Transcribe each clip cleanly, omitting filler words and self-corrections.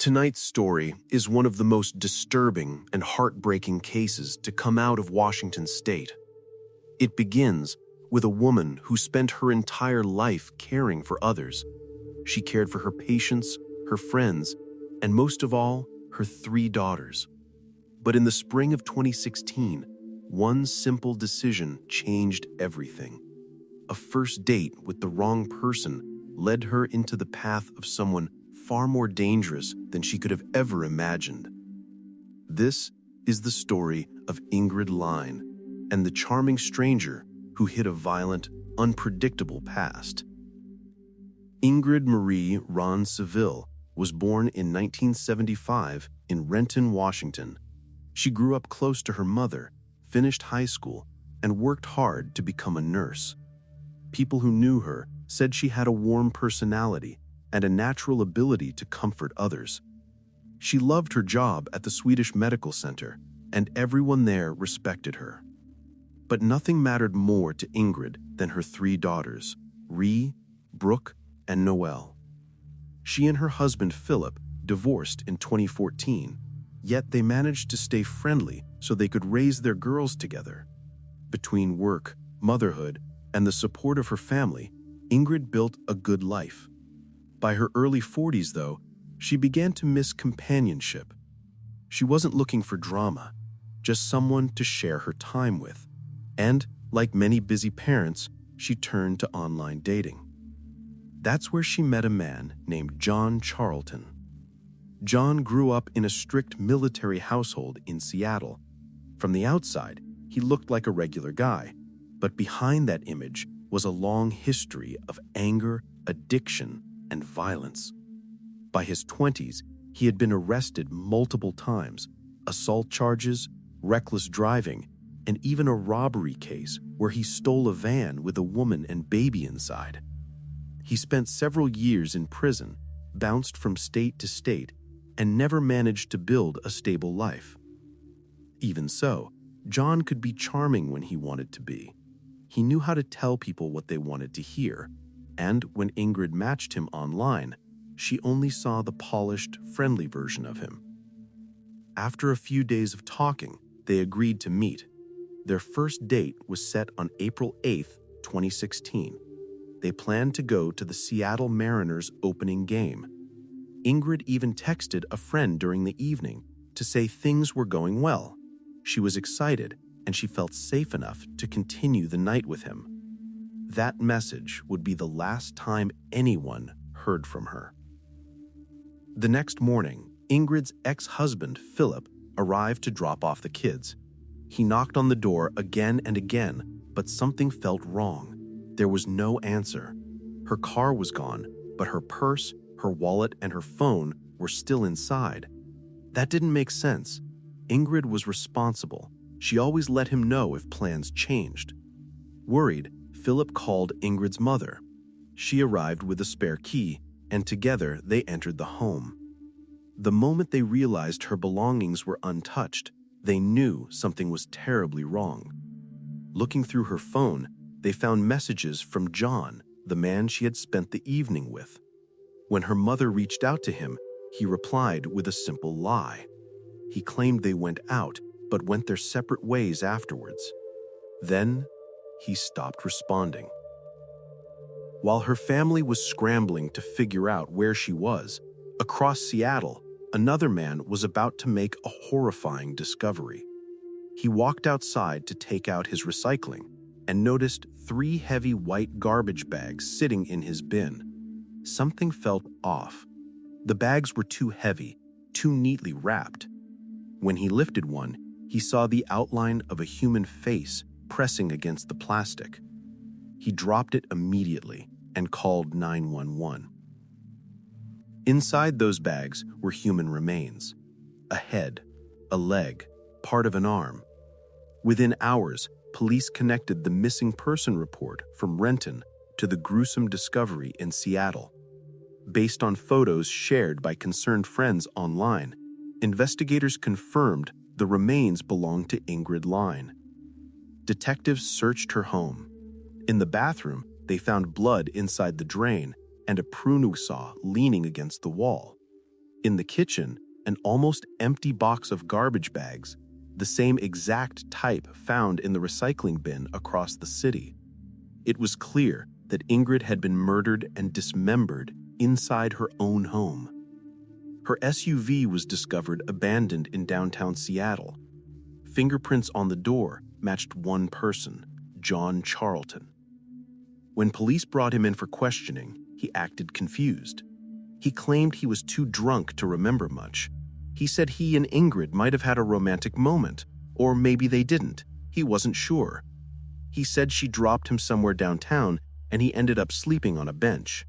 Tonight's story is one of the most disturbing and heartbreaking cases to come out of Washington state. It begins with a woman who spent her entire life caring for others. She cared for her patients, her friends, and most of all, her 3 daughters. But in the spring of 2016, one simple decision changed everything. A first date with the wrong person led her into the path of someone far more dangerous than she could have ever imagined. This is the story of Ingrid Line and the charming stranger who hid a violent, unpredictable past. Ingrid Marie Ron Seville was born in 1975 in Renton, Washington. She grew up close to her mother, finished high school, and worked hard to become a nurse. People who knew her said she had a warm personality and a natural ability to comfort others. She loved her job at the Swedish Medical Center, and everyone there respected her. But nothing mattered more to Ingrid than her 3 daughters, Ree, Brooke, and Noelle. She and her husband Philip divorced in 2014, yet they managed to stay friendly so they could raise their girls together. Between work, motherhood, and the support of her family, Ingrid built a good life. By her early 40s, though, she began to miss companionship. She wasn't looking for drama, just someone to share her time with. And, like many busy parents, she turned to online dating. That's where she met a man named John Charlton. John grew up in a strict military household in Seattle. From the outside, he looked like a regular guy, but behind that image was a long history of anger, addiction, and violence. By his 20s, he had been arrested multiple times, assault charges, reckless driving, and even a robbery case where he stole a van with a woman and baby inside. He spent several years in prison, bounced from state to state, and never managed to build a stable life. Even so, John could be charming when he wanted to be. He knew how to tell people what they wanted to hear, and when Ingrid matched him online, she only saw the polished, friendly version of him. After a few days of talking, they agreed to meet. Their first date was set on April 8, 2016. They planned to go to the Seattle Mariners opening game. Ingrid even texted a friend during the evening to say things were going well. She was excited, and she felt safe enough to continue the night with him. That message would be the last time anyone heard from her. The next morning, Ingrid's ex-husband, Philip, arrived to drop off the kids. He knocked on the door again and again, but something felt wrong. There was no answer. Her car was gone, but her purse, her wallet, and her phone were still inside. That didn't make sense. Ingrid was responsible. She always let him know if plans changed. Worried, Philip called Ingrid's mother. She arrived with a spare key, and together they entered the home. The moment they realized her belongings were untouched, they knew something was terribly wrong. Looking through her phone, they found messages from John, the man she had spent the evening with. When her mother reached out to him, he replied with a simple lie. He claimed they went out, but went their separate ways afterwards. Then, he stopped responding. While her family was scrambling to figure out where she was, across Seattle, another man was about to make a horrifying discovery. He walked outside to take out his recycling and noticed 3 heavy white garbage bags sitting in his bin. Something felt off. The bags were too heavy, too neatly wrapped. When he lifted one, he saw the outline of a human face pressing against the plastic. He dropped it immediately and called 911. Inside those bags were human remains: a head, a leg, part of an arm. Within hours, police connected the missing person report from Renton to the gruesome discovery in Seattle. Based on photos shared by concerned friends online, investigators confirmed the remains belonged to Ingrid Line. Detectives searched her home. In the bathroom, they found blood inside the drain and a pruning saw leaning against the wall. In the kitchen, an almost empty box of garbage bags, the same exact type found in the recycling bin across the city. It was clear that Ingrid had been murdered and dismembered inside her own home. Her SUV was discovered abandoned in downtown Seattle. Fingerprints on the door matched one person, John Charlton. When police brought him in for questioning, he acted confused. He claimed he was too drunk to remember much. He said he and Ingrid might have had a romantic moment, or maybe they didn't. He wasn't sure. He said she dropped him somewhere downtown and he ended up sleeping on a bench.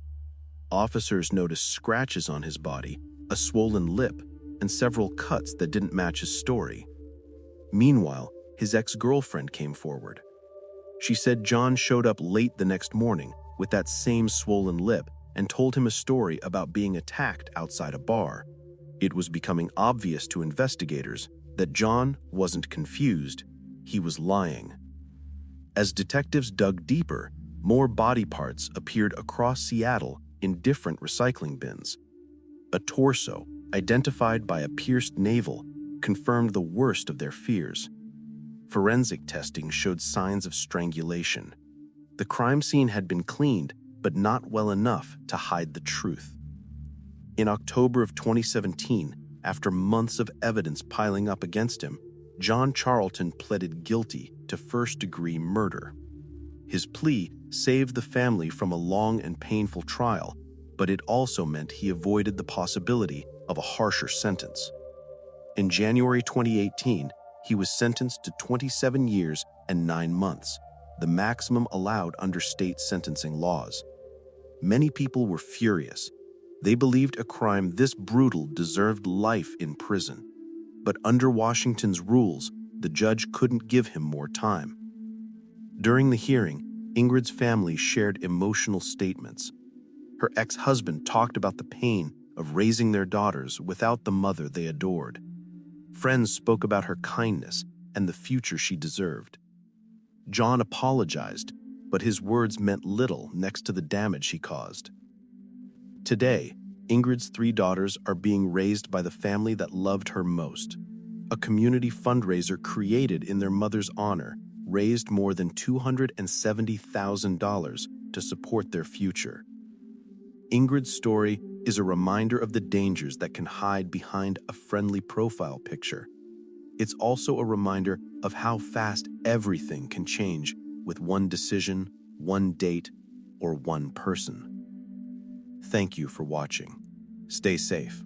Officers noticed scratches on his body, a swollen lip, and several cuts that didn't match his story. Meanwhile, his ex-girlfriend came forward. She said John showed up late the next morning with that same swollen lip and told him a story about being attacked outside a bar. It was becoming obvious to investigators that John wasn't confused, he was lying. As detectives dug deeper, more body parts appeared across Seattle in different recycling bins. A torso, identified by a pierced navel, confirmed the worst of their fears. Forensic testing showed signs of strangulation. The crime scene had been cleaned, but not well enough to hide the truth. In October of 2017, after months of evidence piling up against him, John Charlton pleaded guilty to first-degree murder. His plea saved the family from a long and painful trial, but it also meant he avoided the possibility of a harsher sentence. In January 2018, he was sentenced to 27 years and 9 months, the maximum allowed under state sentencing laws. Many people were furious. They believed a crime this brutal deserved life in prison. But under Washington's rules, the judge couldn't give him more time. During the hearing, Ingrid's family shared emotional statements. Her ex-husband talked about the pain of raising their daughters without the mother they adored. Friends spoke about her kindness and the future she deserved. John apologized, but his words meant little next to the damage he caused. Today, Ingrid's 3 daughters are being raised by the family that loved her most. A community fundraiser created in their mother's honor raised more than $270,000 to support their future. Ingrid's story is a reminder of the dangers that can hide behind a friendly profile picture. It's also a reminder of how fast everything can change with one decision, one date, or one person. Thank you for watching. Stay safe.